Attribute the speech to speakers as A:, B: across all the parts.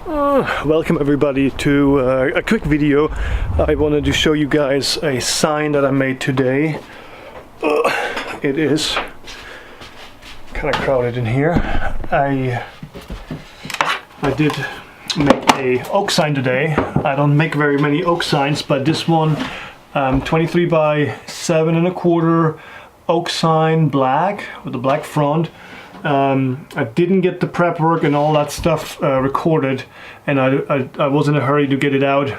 A: Welcome everybody to a quick video. I wanted to show you guys a sign that I made today. It is kind of crowded in here. I did make a oak sign today. I don't make very many oak signs, but this one 23 by 7.25 oak sign, black with a black front. I didn't get the prep work and all that stuff recorded, and I was in a hurry to get it out,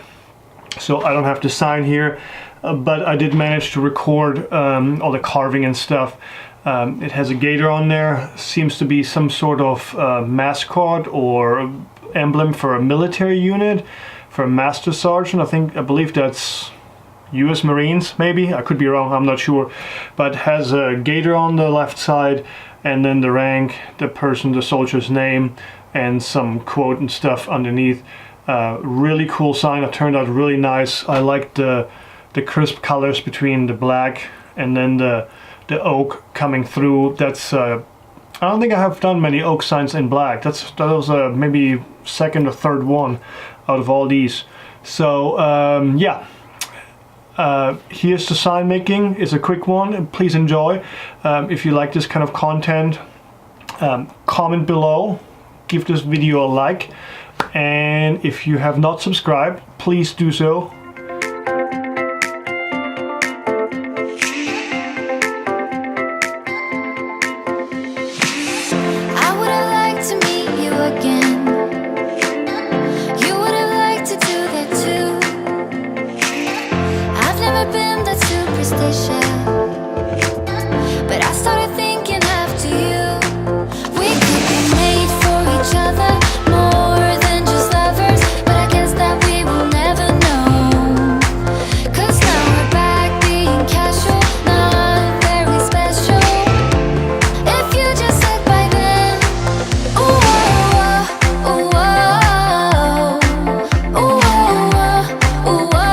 A: so I don't have to sign here, but I did manage to record all the carving and stuff. It has a gator on there, seems to be some sort of mascot or emblem for a military unit, for a master sergeant. I believe that's US Marines, maybe, I could be wrong, I'm not sure, but has a gator on the left side, and then the rank, the person, the soldier's name, and some quote and stuff underneath. Really cool sign. It turned out really nice. I like the crisp colors between the black and then the oak coming through. That's I don't think I have done many oak signs in black. That was maybe second or third one out of all these. So yeah. Here's the sign making. It's a quick one. Please enjoy. If you like this kind of content, comment below, give this video a like, and if you have not subscribed, please do so.
B: I would have liked to meet you again. You would have liked to do that too. Never been that superstitious, but I started thinking after you, we could be made for each other, more than just lovers, but I guess that we will never know, 'cause now we're back being casual, not very special. If you just said by then, ooh, oh, oh, oh, oh, oh, oh, oh, oh.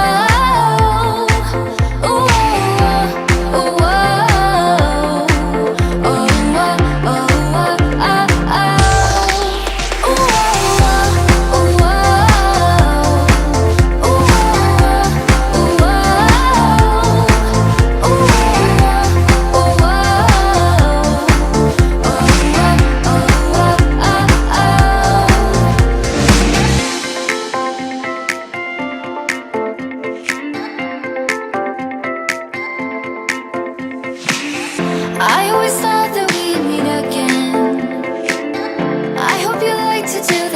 B: I always thought that we'd meet again. I hope you like to do